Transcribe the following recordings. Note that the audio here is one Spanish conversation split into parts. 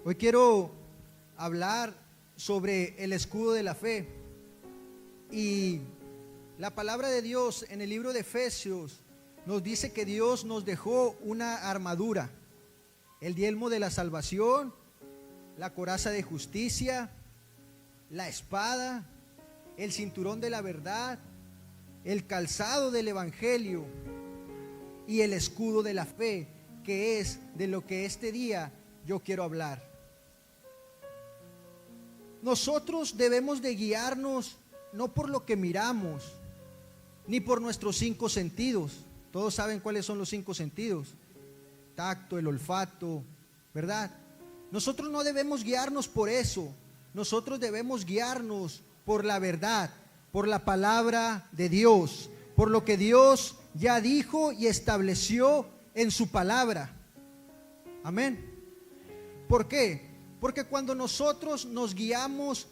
Hoy quiero hablar sobre el escudo de la fe. Y la palabra de Dios en el libro de Efesios nos dice que Dios nos dejó una armadura: el yelmo de la salvación, la coraza de justicia, la espada, el cinturón de la verdad, el calzado del evangelio y el escudo de la fe, que es de lo que este día yo quiero hablar. Nosotros debemos de guiarnos no por lo que miramos, ni por nuestros 5 sentidos. Todos saben cuáles son los 5 sentidos: tacto, el olfato, ¿verdad? Nosotros no debemos guiarnos por eso. Nosotros debemos guiarnos por la verdad, por la palabra de Dios, por lo que Dios ya dijo y estableció en su palabra. Amén. ¿Por qué? Porque cuando nosotros nos guiamos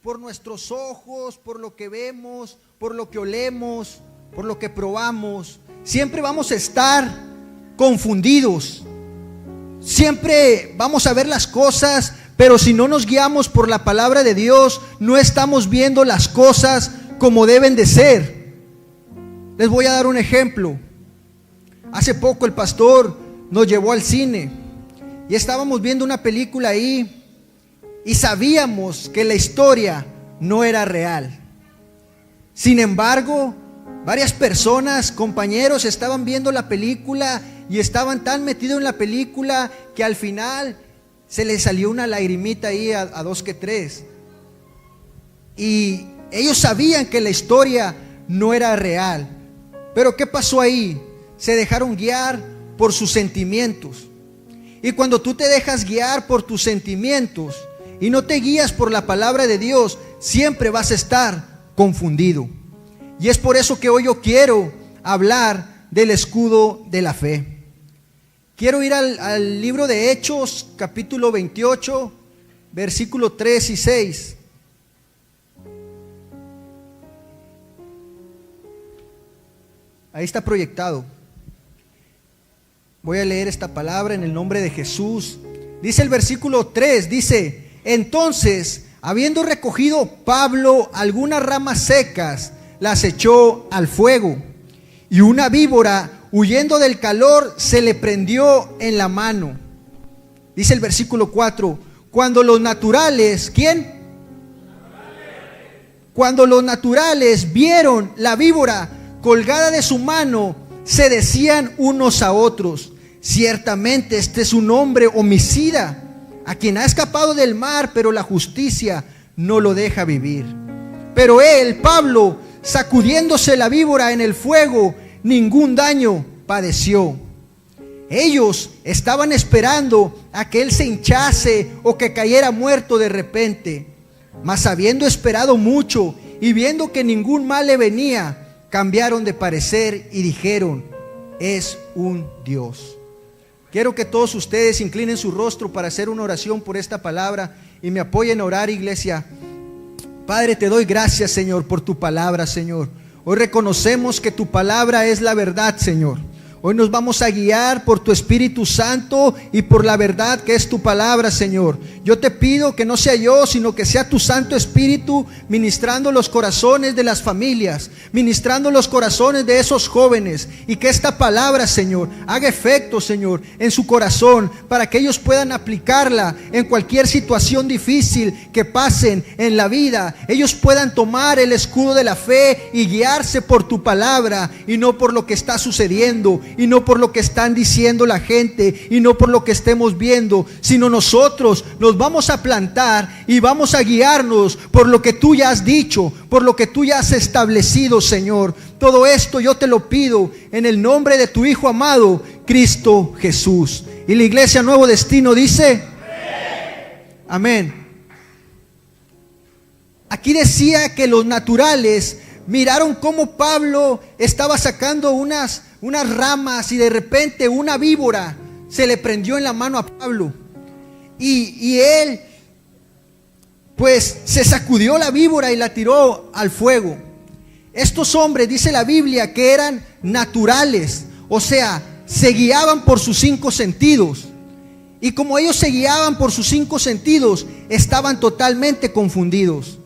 por nuestros ojos, por lo que vemos, por lo que olemos, por lo que probamos, siempre vamos a estar confundidos. Siempre vamos a ver las cosas, pero si no nos guiamos por la palabra de Dios, no estamos viendo las cosas como deben de ser. Les voy a dar un ejemplo. Hace poco el pastor nos llevó al cine y estábamos viendo una película ahí y sabíamos que la historia no era real. Sin embargo, varias personas, compañeros, estaban viendo la película y estaban tan metidos en la película que al final se les salió una lagrimita ahí a 2 que 3. Y ellos sabían que la historia no era real. Pero ¿qué pasó ahí? Se dejaron guiar por sus sentimientos. Y cuando tú te dejas guiar por tus sentimientos y no te guías por la palabra de Dios, siempre vas a estar confundido. Y es por eso que hoy yo quiero hablar del escudo de la fe. Quiero ir al libro de Hechos, capítulo 28, versículo 3 y 6. Ahí está proyectado. Voy a leer esta palabra en el nombre de Jesús. Dice el versículo 3, dice: entonces, habiendo recogido Pablo algunas ramas secas, las echó al fuego, y una víbora, huyendo del calor, se le prendió en la mano. Dice el versículo 4, cuando los naturales, ¿quién? Cuando los naturales vieron la víbora colgada de su mano, se decían unos a otros: ciertamente este es un hombre homicida, a quien ha escapado del mar, pero la justicia no lo deja vivir. Pero él, Pablo, sacudiéndose la víbora en el fuego, ningún daño padeció. Ellos estaban esperando a que él se hinchase o que cayera muerto de repente. Mas habiendo esperado mucho y viendo que ningún mal le venía, cambiaron de parecer y dijeron: es un Dios. Quiero que todos ustedes inclinen su rostro para hacer una oración por esta palabra y me apoyen a orar, iglesia. Padre, te doy gracias, Señor, por tu palabra, Señor. Hoy reconocemos que tu palabra es la verdad, Señor. Hoy nos vamos a guiar por tu Espíritu Santo y por la verdad que es tu palabra, Señor. Yo te pido que no sea yo, sino que sea tu Santo Espíritu ministrando los corazones de las familias, ministrando los corazones de esos jóvenes, y que esta palabra, Señor, haga efecto, Señor, en su corazón, para que ellos puedan aplicarla en cualquier situación difícil que pasen en la vida. Ellos puedan tomar el escudo de la fe y guiarse por tu palabra, y no por lo que está sucediendo, y no por lo que están diciendo la gente, y no por lo que estemos viendo, sino nosotros nos vamos a plantar y vamos a guiarnos por lo que tú ya has dicho, por lo que tú ya has establecido, Señor. Todo esto yo te lo pido en el nombre de tu Hijo amado, Cristo Jesús. Y la iglesia Nuevo Destino dice: amén. Aquí decía que los naturales miraron cómo Pablo estaba sacando unas ramas, y de repente una víbora se le prendió en la mano a Pablo, y él pues se sacudió la víbora y la tiró al fuego. Estos hombres, dice la Biblia, que eran naturales, o sea, se guiaban por sus 5 sentidos. Y como ellos se guiaban por sus 5 sentidos, estaban totalmente confundidos.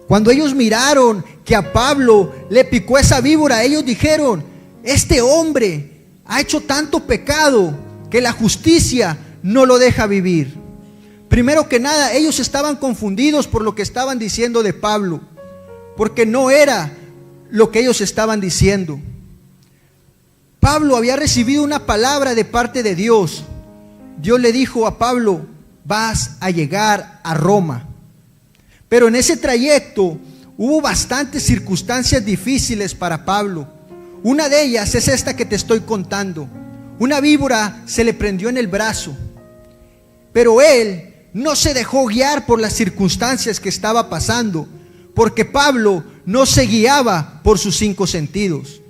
Cuando ellos miraron que a Pablo le picó esa víbora, ellos dijeron: este hombre ha hecho tanto pecado que la justicia no lo deja vivir. Primero que nada, ellos estaban confundidos por lo que estaban diciendo de Pablo, porque no era lo que ellos estaban diciendo. Pablo había recibido una palabra de parte de Dios. Dios le dijo a Pablo: vas a llegar a Roma. Pero en ese trayecto hubo bastantes circunstancias difíciles para Pablo. Una de ellas es esta que te estoy contando. Una víbora se le prendió en el brazo, pero él no se dejó guiar por las circunstancias que estaba pasando, porque Pablo no se guiaba por sus 5 sentidos.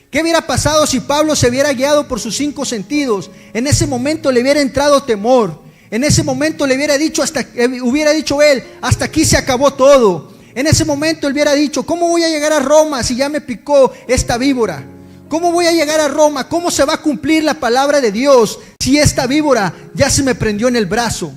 ¿Qué hubiera pasado si Pablo se hubiera guiado por sus 5 sentidos? En ese momento le hubiera entrado temor. En ese momento le hubiera dicho él: hasta aquí se acabó todo. En ese momento él hubiera dicho: ¿cómo voy a llegar a Roma si ya me picó esta víbora? ¿Cómo voy a llegar a Roma? ¿Cómo se va a cumplir la palabra de Dios si esta víbora ya se me prendió en el brazo?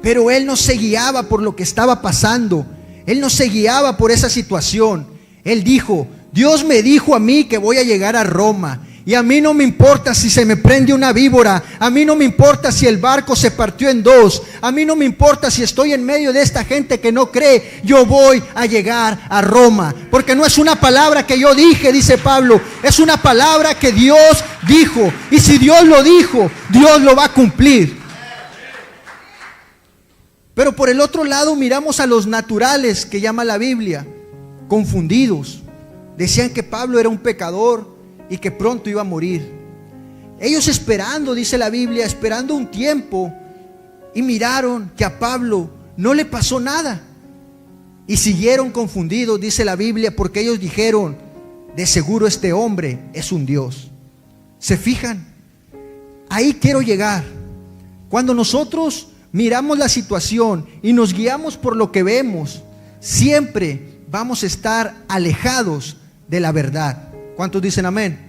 Pero él no se guiaba por lo que estaba pasando. Él no se guiaba por esa situación. Él dijo: Dios me dijo a mí que voy a llegar a Roma, y a mí no me importa si se me prende una víbora, a mí no me importa si el barco se partió en 2, a mí no me importa si estoy en medio de esta gente que no cree, yo voy a llegar a Roma, porque no es una palabra que yo dije, dice Pablo, es una palabra que Dios dijo, y si Dios lo dijo, Dios lo va a cumplir. Pero por el otro lado miramos a los naturales que llama la Biblia, confundidos. Decían que Pablo era un pecador y que pronto iba a morir. Ellos esperando, dice la Biblia, esperando un tiempo, y miraron que a Pablo no le pasó nada. Y siguieron confundidos, dice la Biblia, porque ellos dijeron: de seguro este hombre es un Dios. ¿Se fijan? Ahí quiero llegar. Cuando nosotros miramos la situación y nos guiamos por lo que vemos, siempre vamos a estar alejados de la verdad. ¿Cuántos dicen amén?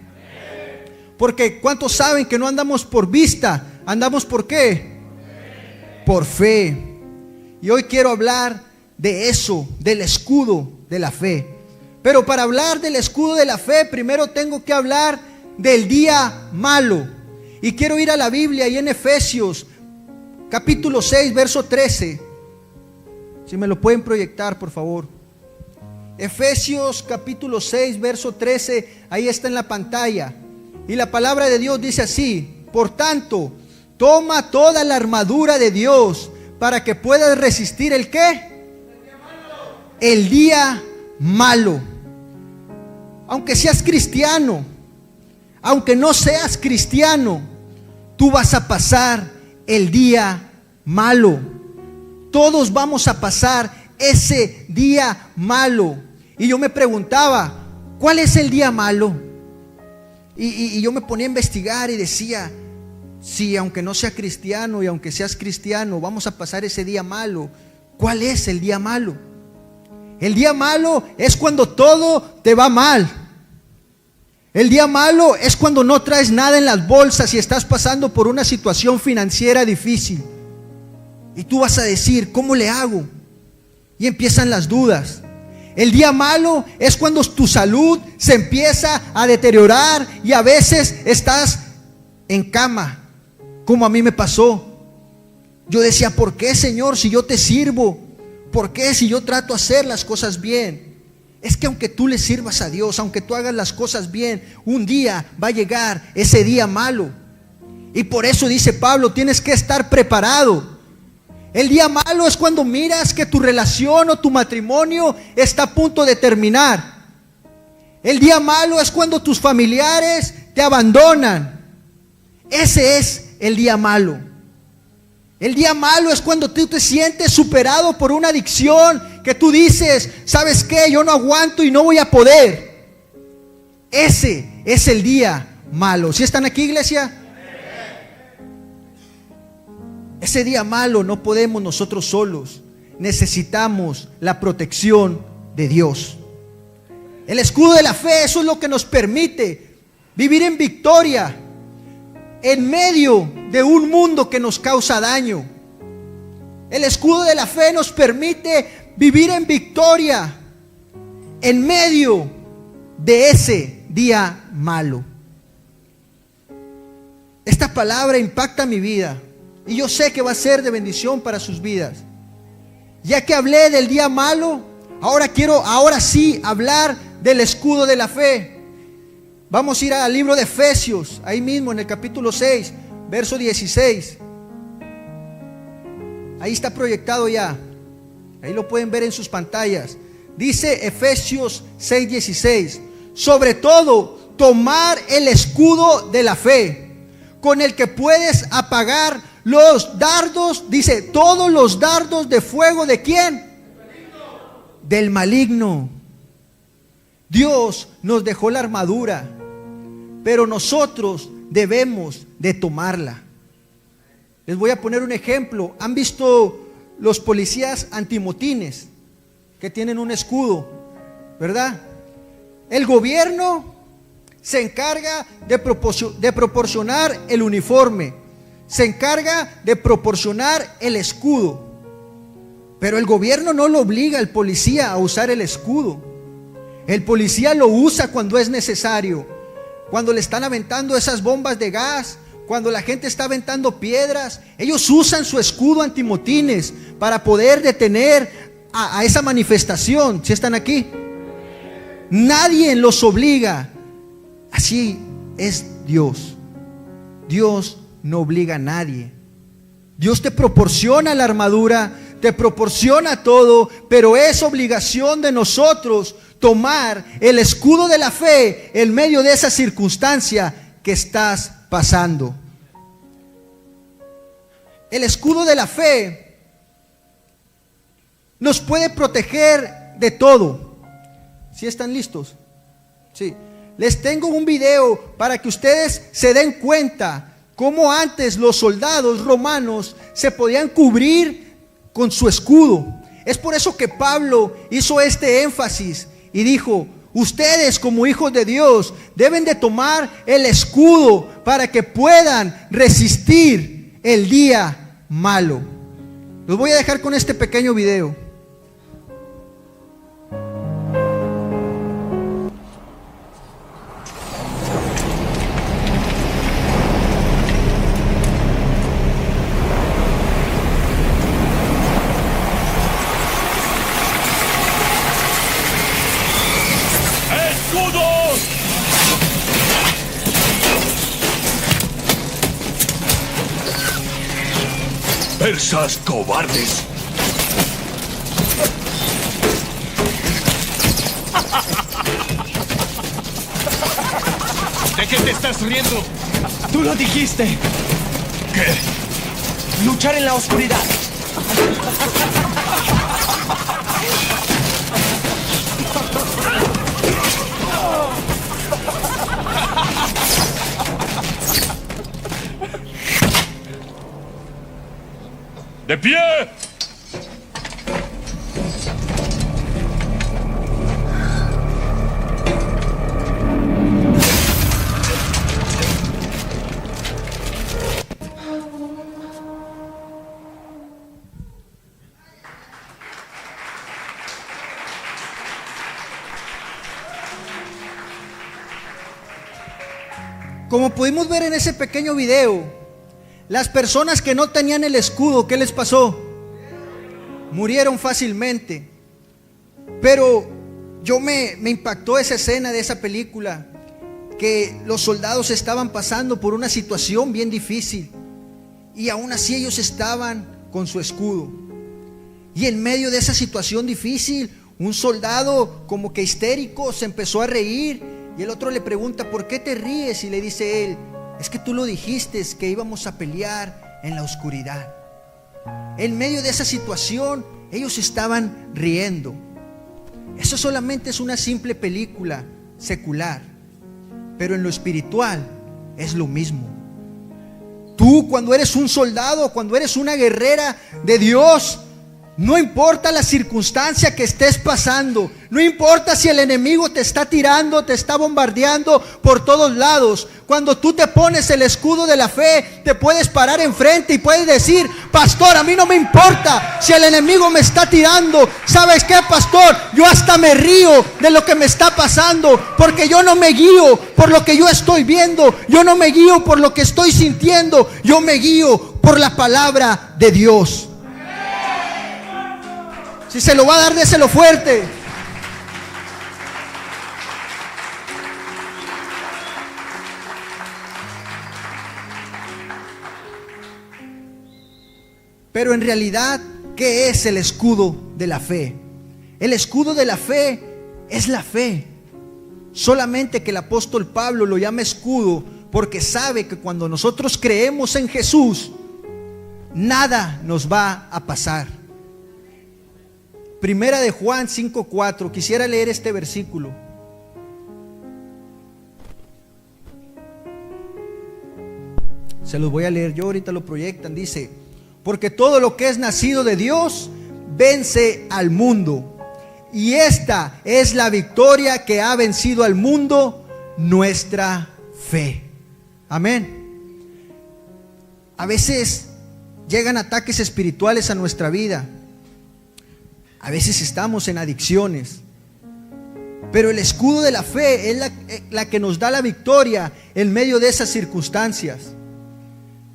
Porque ¿cuántos saben que no andamos por vista? ¿Andamos por qué? Por fe. Y hoy quiero hablar de eso, del escudo de la fe. Pero para hablar del escudo de la fe, primero tengo que hablar del día malo. Y quiero ir a la Biblia y en Efesios capítulo 6, verso 13. Si me lo pueden proyectar, por favor. Efesios capítulo 6, verso 13, ahí está en la pantalla. Y la palabra de Dios dice así: por tanto, toma toda la armadura de Dios para que puedas resistir ¿el qué? El día malo. Aunque seas cristiano, aunque no seas cristiano, tú vas a pasar el día malo. Todos vamos a pasar ese día malo. Y yo me preguntaba: ¿cuál es el día malo? Y yo me ponía a investigar y decía: sí, aunque no sea cristiano y aunque seas cristiano, vamos a pasar ese día malo. ¿Cuál es el día malo? El día malo es cuando todo te va mal. El día malo es cuando no traes nada en las bolsas y estás pasando por una situación financiera difícil. Y tú vas a decir: ¿cómo le hago? Y empiezan las dudas. El día malo es cuando tu salud se empieza a deteriorar y a veces estás en cama, como a mí me pasó. Yo decía: ¿por qué, Señor, si yo te sirvo? ¿Por qué si yo trato de hacer las cosas bien? Es que aunque tú le sirvas a Dios, aunque tú hagas las cosas bien, un día va a llegar ese día malo. Y por eso dice Pablo: tienes que estar preparado. El día malo es cuando miras que tu relación o tu matrimonio está a punto de terminar. El día malo es cuando tus familiares te abandonan. Ese es el día malo. El día malo es cuando tú te sientes superado por una adicción que tú dices: ¿sabes qué? Yo no aguanto y no voy a poder. Ese es el día malo. ¿Sí están aquí, iglesia? Ese día malo no podemos nosotros solos. Necesitamos la protección de Dios. El escudo de la fe, eso es lo que nos permite vivir en victoria. en medio de un mundo que nos causa daño. El escudo de la fe nos permite vivir en victoria en medio de ese día malo. Esta palabra impacta mi vida y yo sé que va a ser de bendición para sus vidas. Ya que hablé del día malo, ahora sí hablar del escudo de la fe. Vamos a ir al libro de Efesios, ahí mismo en el capítulo 6, verso 16. Ahí está proyectado ya. Ahí lo pueden ver en sus pantallas. Dice Efesios 6:16: sobre todo, tomar el escudo de la fe, con el que puedes apagar los dardos, dice, todos los dardos de fuego. ¿De quién? Del maligno. Dios nos dejó la armadura, pero nosotros debemos de tomarla. Les voy a poner un ejemplo. ¿Han visto los policías antimotines que tienen un escudo, verdad? El gobierno se encarga de proporcionar el uniforme, se encarga de proporcionar el escudo, pero el gobierno no lo obliga al policía a usar el escudo. El policía lo usa cuando es necesario, cuando le están aventando esas bombas de gas, cuando la gente está aventando piedras. Ellos usan su escudo antimotines para poder detener a esa manifestación. ¿Sí están aquí? Nadie los obliga. Así es Dios. Dios no obliga a nadie. Dios te proporciona la armadura, te proporciona todo, pero es obligación de nosotros tomar el escudo de la fe en medio de esa circunstancia que estás pasando. El escudo de la fe nos puede proteger de todo. ¿Sí están listos? Sí. Les tengo un video para que ustedes se den cuenta cómo antes los soldados romanos se podían cubrir con su escudo. Es por eso que Pablo hizo este énfasis y dijo: ustedes como hijos de Dios deben de tomar el escudo para que puedan resistir el día malo. Los voy a dejar con este pequeño video. ¡Persas cobardes! ¿De qué te estás riendo? Tú lo dijiste. ¿Qué? Luchar en la oscuridad. ¡De pie! Como pudimos ver en ese pequeño video, las personas que no tenían el escudo, ¿qué les pasó? Murieron fácilmente. Pero me impactó esa escena de esa película, que los soldados estaban pasando por una situación bien difícil y aún así ellos estaban con su escudo. Y en medio de esa situación difícil, un soldado como que histérico se empezó a reír y el otro le pregunta: ¿por qué te ríes? Y le dice él: es que tú lo dijiste, que íbamos a pelear en la oscuridad. En medio de esa situación, ellos estaban riendo. Eso solamente es una simple película secular, pero en lo espiritual es lo mismo. Tú, cuando eres un soldado, cuando eres una guerrera de Dios, No importa la circunstancia que estés pasando, no importa si el enemigo te está tirando, te está bombardeando por todos lados. Cuando tú te pones el escudo de la fe, te puedes parar enfrente y puedes decir: pastor, a mí no me importa si el enemigo me está tirando. ¿Sabes qué, pastor? Yo hasta me río de lo que me está pasando, porque yo no me guío por lo que yo estoy viendo, yo no me guío por lo que estoy sintiendo, yo me guío por la palabra de Dios. Si se lo va a dar, déselo fuerte. Pero en realidad, ¿qué es el escudo de la fe? El escudo de la fe es la fe. Solamente que el apóstol Pablo lo llama escudo porque sabe que cuando nosotros creemos en Jesús, nada nos va a pasar. Primera de Juan 5:4. Quisiera leer este versículo. Se los voy a leer yo, ahorita lo proyectan. Dice: porque todo lo que es nacido de Dios vence al mundo, y esta es la victoria que ha vencido al mundo, nuestra fe. Amén. A veces llegan ataques espirituales a nuestra vida. A veces estamos en adicciones, pero el escudo de la fe es la que nos da la victoria en medio de esas circunstancias.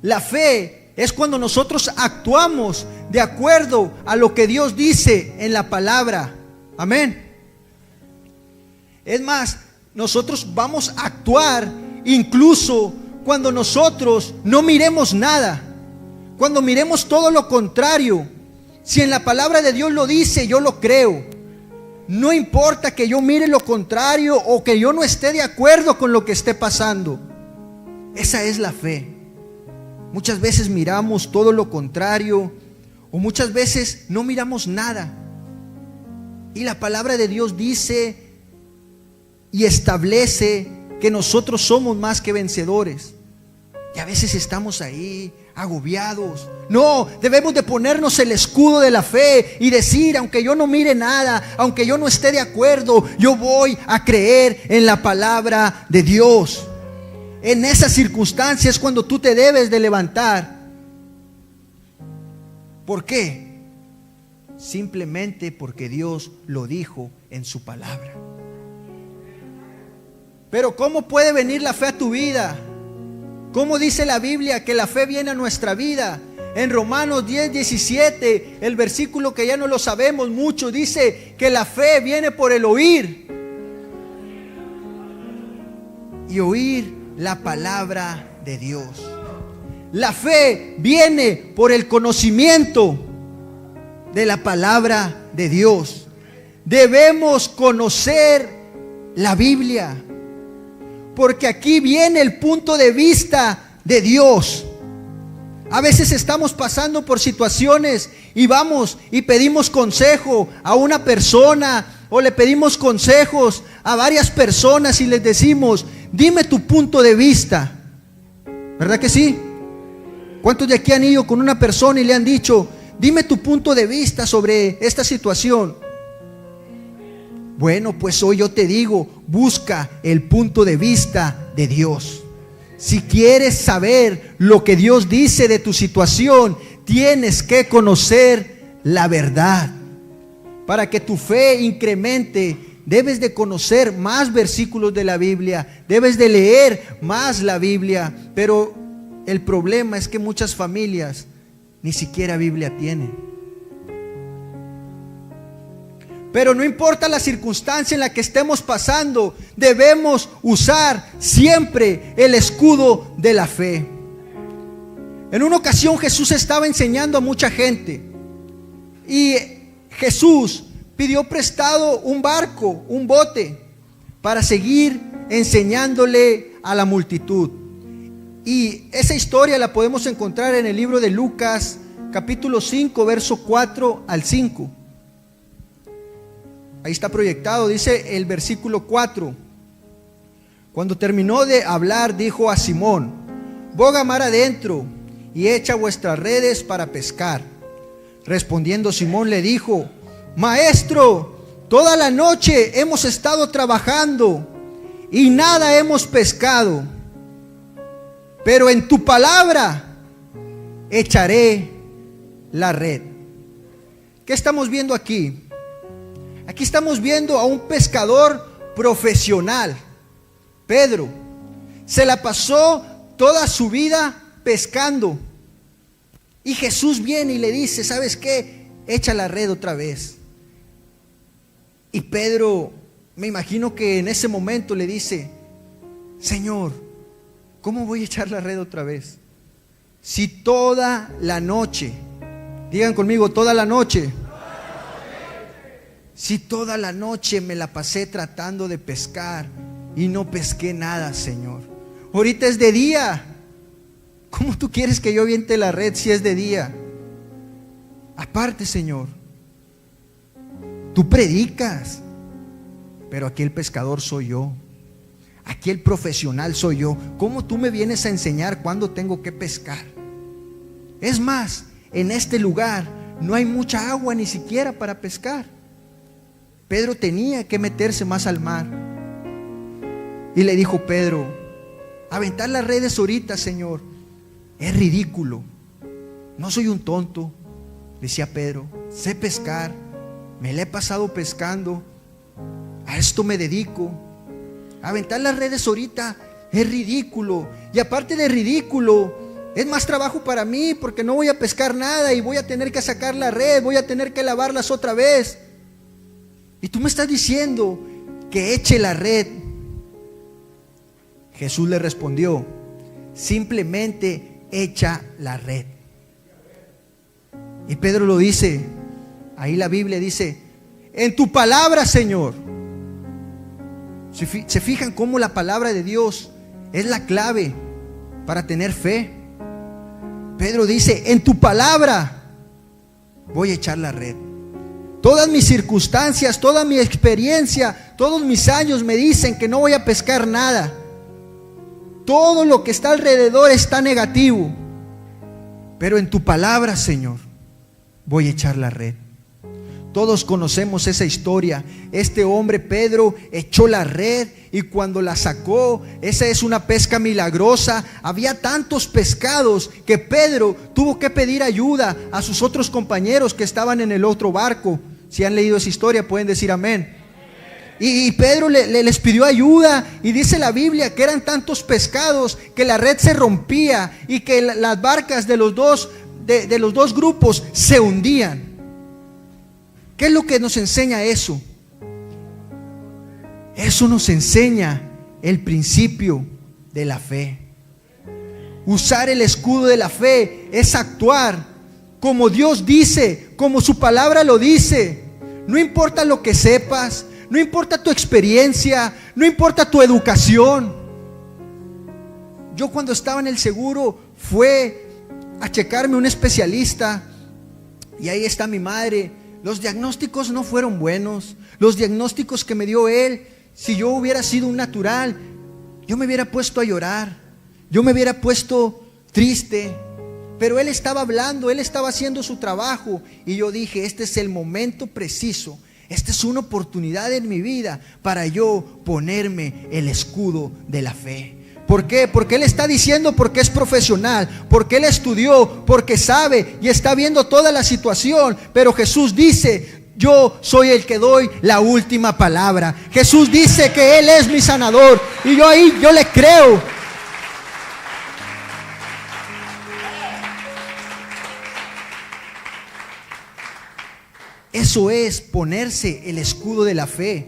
La fe es cuando nosotros actuamos de acuerdo a lo que Dios dice en la palabra. Amén. Es más, nosotros vamos a actuar incluso cuando nosotros no miremos nada, cuando miremos todo lo contrario. Si en la palabra de Dios lo dice, yo lo creo. No importa que yo mire lo contrario o que yo no esté de acuerdo con lo que esté pasando. Esa es la fe. Muchas veces miramos todo lo contrario, o muchas veces no miramos nada. Y la palabra de Dios dice y establece que nosotros somos más que vencedores. Y a veces estamos ahí agobiados. No, debemos de ponernos el escudo de la fe y decir: aunque yo no mire nada, aunque yo no esté de acuerdo, yo voy a creer en la palabra de Dios. En esas circunstancias es cuando tú te debes de levantar. ¿Por qué? Simplemente porque Dios lo dijo en su palabra. Pero ¿cómo puede venir la fe a tu vida? ¿Cómo dice la Biblia que la fe viene a nuestra vida? En Romanos 10:17, el versículo que ya no lo sabemos mucho, dice que la fe viene por el oír, y oír la palabra de Dios. La fe viene por el conocimiento de la palabra de Dios. Debemos conocer la Biblia, porque aquí viene el punto de vista de Dios. A veces estamos pasando por situaciones y vamos y pedimos consejo a una persona, o le pedimos consejos a varias personas y les decimos: dime tu punto de vista. ¿Verdad que sí? ¿Cuántos de aquí han ido con una persona y le han dicho: dime tu punto de vista sobre esta situación? Bueno, pues hoy yo te digo: busca el punto de vista de Dios. Si quieres saber lo que Dios dice de tu situación, tienes que conocer la verdad. Para que tu fe incremente, debes de conocer más versículos de la Biblia, debes de leer más la Biblia. Pero el problema es que muchas familias ni siquiera Biblia tienen. Pero no importa la circunstancia en la que estemos pasando, debemos usar siempre el escudo de la fe. En una ocasión Jesús estaba enseñando a mucha gente, y Jesús pidió prestado un barco, un bote, para seguir enseñándole a la multitud. Y esa historia la podemos encontrar en el libro de Lucas, capítulo 5, verso 4 al 5. Ahí está proyectado, dice el versículo 4. Cuando terminó de hablar, dijo a Simón: boga mar adentro y echa vuestras redes para pescar. Respondiendo Simón le dijo: Maestro, toda la noche hemos estado trabajando y nada hemos pescado, pero en tu palabra echaré la red. ¿Qué estamos viendo aquí? Aquí estamos viendo a un pescador profesional. Pedro se la pasó toda su vida pescando, y Jesús viene y le dice: ¿sabes qué? Echa la red otra vez. Y Pedro, me imagino que en ese momento le dice: Señor, ¿cómo voy a echar la red otra vez? Si toda la noche, digan conmigo, toda la noche, si toda la noche me la pasé tratando de pescar y no pesqué nada, Señor. Ahorita es de día. ¿Cómo tú quieres que yo aviente la red si es de día? Aparte, Señor, tú predicas, pero aquí el pescador soy yo. Aquí el profesional soy yo. ¿Cómo tú me vienes a enseñar cuándo tengo que pescar? Es más, en este lugar no hay mucha agua ni siquiera para pescar. Pedro tenía que meterse más al mar. Y le dijo Pedro: aventar las redes ahorita, Señor, es ridículo. No soy un tonto, decía Pedro. Sé pescar, me la he pasado pescando, a esto me dedico. Aventar las redes ahorita es ridículo. Y aparte de ridículo, es más trabajo para mí, porque no voy a pescar nada y voy a tener que sacar la red, voy a tener que lavarlas otra vez. Y tú me estás diciendo que eche la red. Jesús le respondió: simplemente echa la red. Y Pedro lo dice, ahí la Biblia dice: en tu palabra, Señor. ¿Se fijan cómo la palabra de Dios es la clave para tener fe? Pedro dice: en tu palabra voy a echar la red. Todas mis circunstancias, toda mi experiencia, todos mis años me dicen que no voy a pescar nada. Todo lo que está alrededor está negativo. Pero en tu palabra, Señor, voy a echar la red. Todos conocemos esa historia. Este hombre Pedro echó la red y cuando la sacó, esa es una pesca milagrosa. Había tantos pescados que Pedro tuvo que pedir ayuda a sus otros compañeros que estaban en el otro barco. Si han leído esa historia pueden decir amén. Y Pedro les pidió ayuda, y dice la Biblia que eran tantos pescados que la red se rompía y que las barcas de los dos grupos se hundían. ¿Qué es lo que nos enseña eso? Eso nos enseña el principio de la fe. Usar el escudo de la fe es actuar como Dios dice, como su palabra lo dice. No importa lo que sepas, no importa tu experiencia, no importa tu educación. Yo cuando estaba en el seguro fue a checarme un especialista y ahí está mi madre. Los diagnósticos no fueron buenos. Los diagnósticos que me dio él, si yo hubiera sido un natural, yo me hubiera puesto a llorar, yo me hubiera puesto triste. Pero él estaba hablando, él estaba haciendo su trabajo, y yo dije: este es el momento preciso, esta es una oportunidad en mi vida para yo ponerme el escudo de la fe. ¿Por qué? Porque él está diciendo, porque es profesional, porque él estudió, porque sabe y está viendo toda la situación. Pero Jesús dice: yo soy el que doy la última palabra. Jesús dice que él es mi sanador, y yo le creo. Eso es ponerse el escudo de la fe.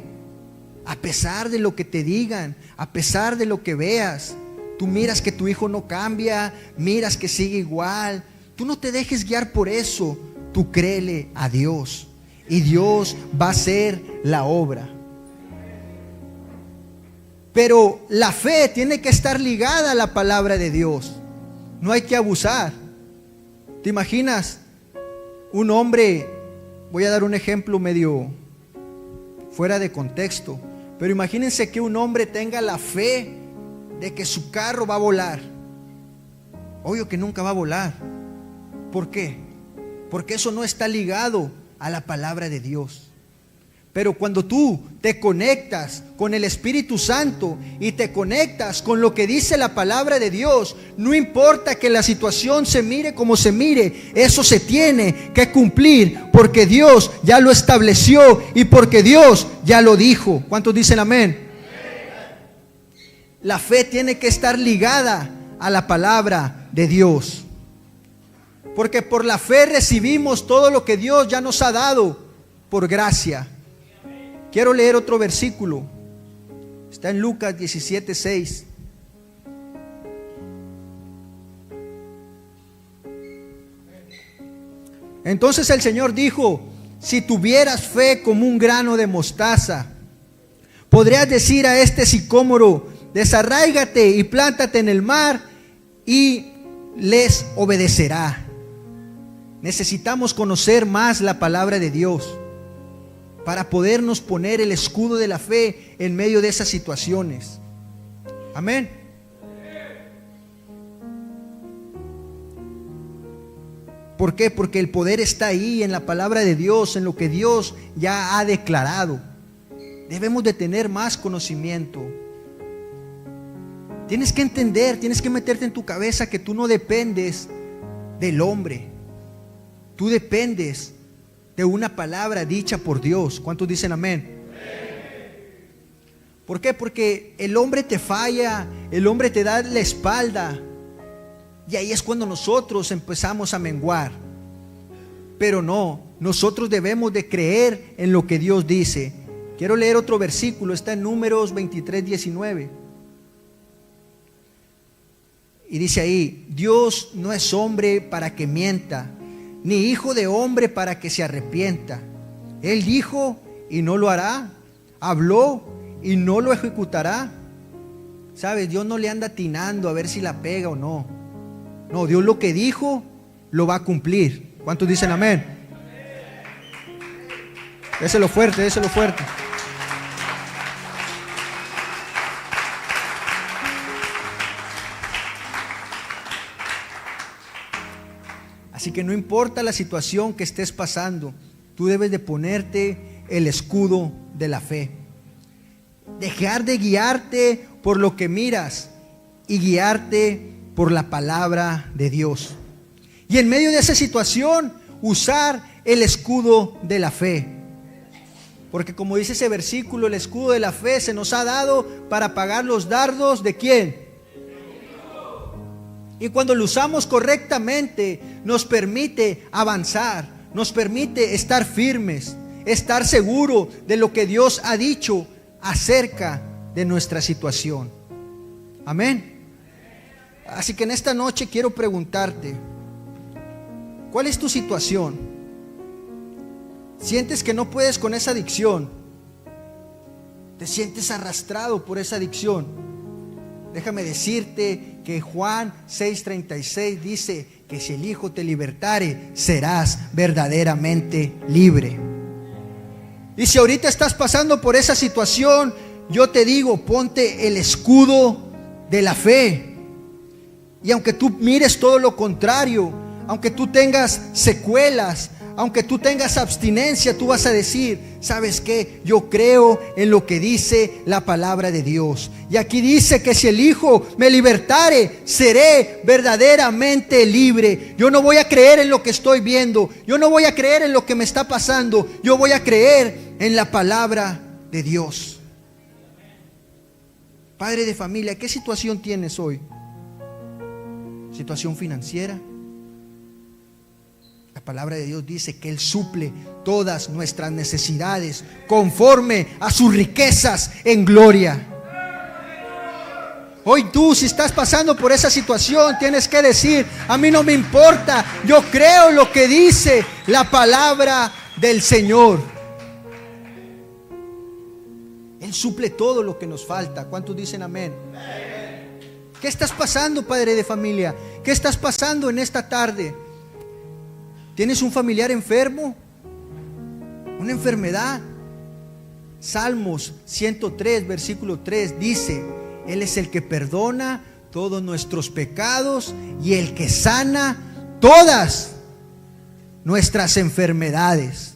A pesar de lo que te digan, a pesar de lo que veas, tú miras que tu hijo no cambia, miras que sigue igual, tú no te dejes guiar por eso. Tú créele a Dios y Dios va a hacer la obra. Pero la fe tiene que estar ligada a la palabra de Dios. No hay que abusar. ¿Te imaginas un hombre? Voy a dar un ejemplo medio fuera de contexto, pero imagínense que un hombre tenga la fe de que su carro va a volar. Obvio que nunca va a volar. ¿Por qué? porque eso no está ligado a la palabra de Dios. Pero cuando tú te conectas con el Espíritu Santo y te conectas con lo que dice la palabra de Dios, no importa que la situación se mire como se mire, eso se tiene que cumplir porque Dios ya lo estableció y porque Dios ya lo dijo. ¿Cuántos dicen amén? La fe tiene que estar ligada a la palabra de Dios, porque por la fe recibimos todo lo que Dios ya nos ha dado por gracia. Quiero leer otro versículo. Está en Lucas 17:6. Entonces el Señor dijo: si tuvieras fe como un grano de mostaza, podrías decir a este sicómoro: desarráigate y plántate en el mar, y les obedecerá. Necesitamos conocer más la palabra de Dios para podernos poner el escudo de la fe en medio de esas situaciones. Amén. ¿Por qué? Porque el poder está ahí en la palabra de Dios, en lo que Dios ya ha declarado. Debemos de tener más conocimiento. Tienes que entender, tienes que meterte en tu cabeza que tú no dependes del hombre. Tú dependes de una palabra dicha por Dios. ¿Cuántos dicen amén? ¿Por qué? Porque el hombre te falla, el hombre te da la espalda, y ahí es cuando nosotros empezamos a menguar. Pero no, nosotros debemos de creer en lo que Dios dice. Quiero leer otro versículo, está en Números 23:19. Y dice ahí: Dios no es hombre para que mienta, ni hijo de hombre para que se arrepienta. Él dijo y no lo hará, habló y no lo ejecutará. ¿Sabes? Dios no le anda atinando a ver si la pega o no. No, Dios lo que dijo lo va a cumplir. ¿Cuántos dicen amén? Déselo fuerte, déselo fuerte. Así que no importa la situación que estés pasando, tú debes de ponerte el escudo de la fe. Dejar de guiarte por lo que miras y guiarte por la palabra de Dios. Y en medio de esa situación, usar el escudo de la fe. Porque como dice ese versículo, el escudo de la fe se nos ha dado para apagar los dardos ¿de quién? Y cuando lo usamos correctamente, nos permite avanzar, nos permite estar firmes, estar seguro de lo que Dios ha dicho acerca de nuestra situación. Amén. Así que en esta noche quiero preguntarte: ¿cuál es tu situación? ¿Sientes que no puedes con esa adicción? ¿Te sientes arrastrado por esa adicción? Déjame decirte que Juan 6:36 dice que si el Hijo te libertare, serás verdaderamente libre. Y si ahorita estás pasando por esa situación, yo te digo, ponte el escudo de la fe. Y aunque tú mires todo lo contrario, aunque tú tengas secuelas, aunque tú tengas abstinencia, tú vas a decir: ¿sabes qué? Yo creo en lo que dice la palabra de Dios. Y aquí dice que si el Hijo me libertare, seré verdaderamente libre. Yo no voy a creer en lo que estoy viendo, yo no voy a creer en lo que me está pasando, yo voy a creer en la palabra de Dios. Padre de familia, ¿qué situación tienes hoy? ¿Situación financiera? La palabra de Dios dice que Él suple todas nuestras necesidades conforme a sus riquezas en gloria. Hoy tú, si estás pasando por esa situación, tienes que decir: a mí no me importa, yo creo lo que dice la palabra del Señor. Él suple todo lo que nos falta. ¿Cuántos dicen amén? ¿Qué estás pasando, padre de familia? ¿Qué estás pasando en esta tarde? ¿Tienes un familiar enfermo? ¿Una enfermedad? Salmos 103, versículo 3 dice: Él es el que perdona todos nuestros pecados y el que sana todas nuestras enfermedades.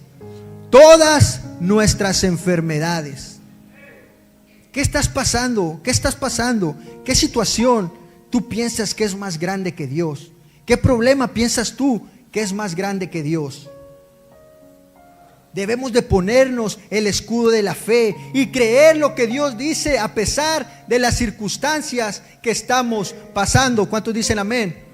Todas nuestras enfermedades. ¿Qué estás pasando? ¿Qué estás pasando? ¿Qué situación tú piensas que es más grande que Dios? ¿Qué problema piensas tú que es más grande que Dios? Debemos de ponernos el escudo de la fe y creer lo que Dios dice a pesar de las circunstancias que estamos pasando. ¿Cuántos dicen amén?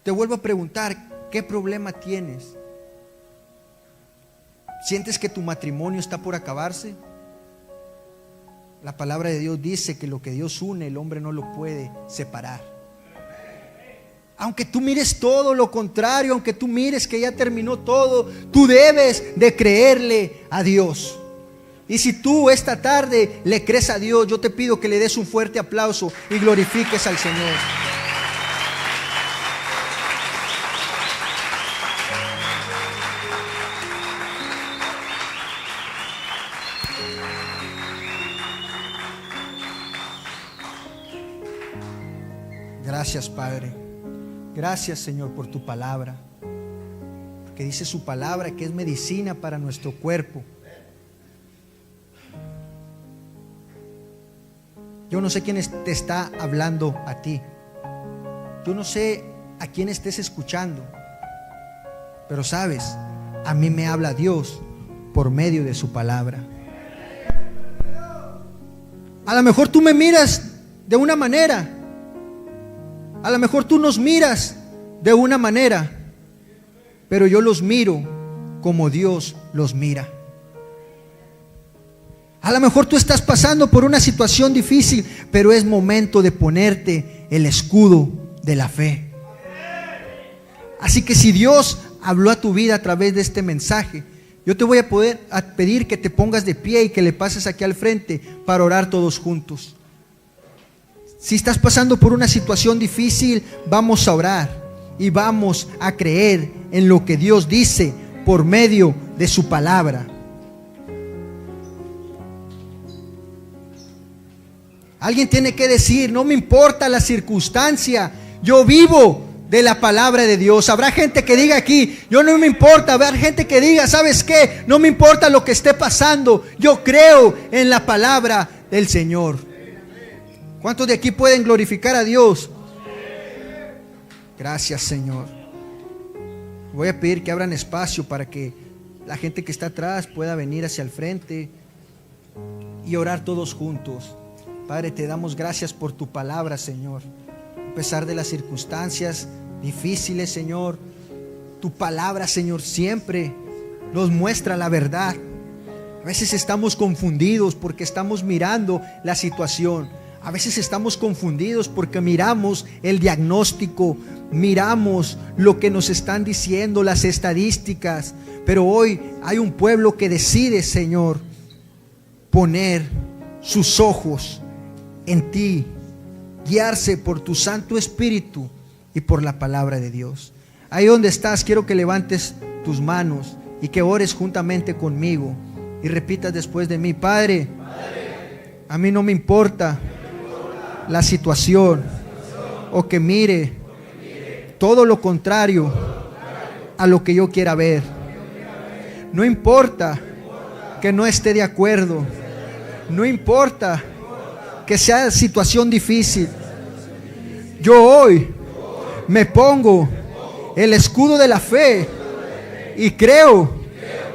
Te vuelvo a preguntar, ¿qué problema tienes? ¿Sientes que tu matrimonio está por acabarse? La palabra de Dios dice que lo que Dios une, el hombre no lo puede separar. Aunque tú mires todo lo contrario, aunque tú mires que ya terminó todo, tú debes de creerle a Dios. Y si tú esta tarde le crees a Dios, yo te pido que le des un fuerte aplauso y glorifiques al Señor. Gracias, Padre. Gracias, Señor, por tu palabra. Porque dice su palabra que es medicina para nuestro cuerpo. Yo no sé quién te está hablando a ti. Yo no sé a quién estés escuchando. Pero sabes, a mí me habla Dios por medio de su palabra. A lo mejor tú me miras de una manera. A lo mejor tú nos miras de una manera, pero yo los miro como Dios los mira. A lo mejor tú estás pasando por una situación difícil, pero es momento de ponerte el escudo de la fe. Así que si Dios habló a tu vida a través de este mensaje, yo te voy a pedir que te pongas de pie y que le pases aquí al frente para orar todos juntos. Si estás pasando por una situación difícil, vamos a orar y vamos a creer en lo que Dios dice por medio de su palabra. Alguien tiene que decir, no me importa la circunstancia, yo vivo de la palabra de Dios. Habrá gente que diga aquí, yo no me importa. Habrá gente que diga, ¿sabes qué? No me importa lo que esté pasando, yo creo en la palabra del Señor. ¿Cuántos de aquí pueden glorificar a Dios? Gracias, Señor. Voy a pedir que abran espacio para que la gente que está atrás pueda venir hacia el frente y orar todos juntos. Padre, te damos gracias por tu palabra, Señor. A pesar de las circunstancias difíciles, Señor, tu palabra, Señor, siempre nos muestra la verdad. A veces estamos confundidos porque estamos mirando la situación. A veces estamos confundidos porque miramos el diagnóstico, miramos lo que nos están diciendo, las estadísticas. Pero hoy hay un pueblo que decide, Señor, poner sus ojos en ti, guiarse por tu Santo Espíritu y por la palabra de Dios. Ahí donde estás, quiero que levantes tus manos y que ores juntamente conmigo y repitas después de mí: Padre, a mí no me importa la situación o que mire todo lo contrario a lo que yo quiera ver. No importa que no esté de acuerdo, no importa que sea situación difícil. Yo hoy me pongo el escudo de la fe y creo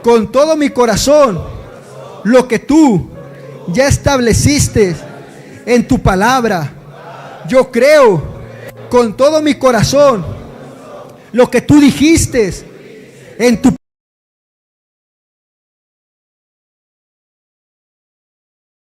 con todo mi corazón lo que tú ya estableciste en tu palabra. Yo creo con todo mi corazón lo que tú dijiste en tu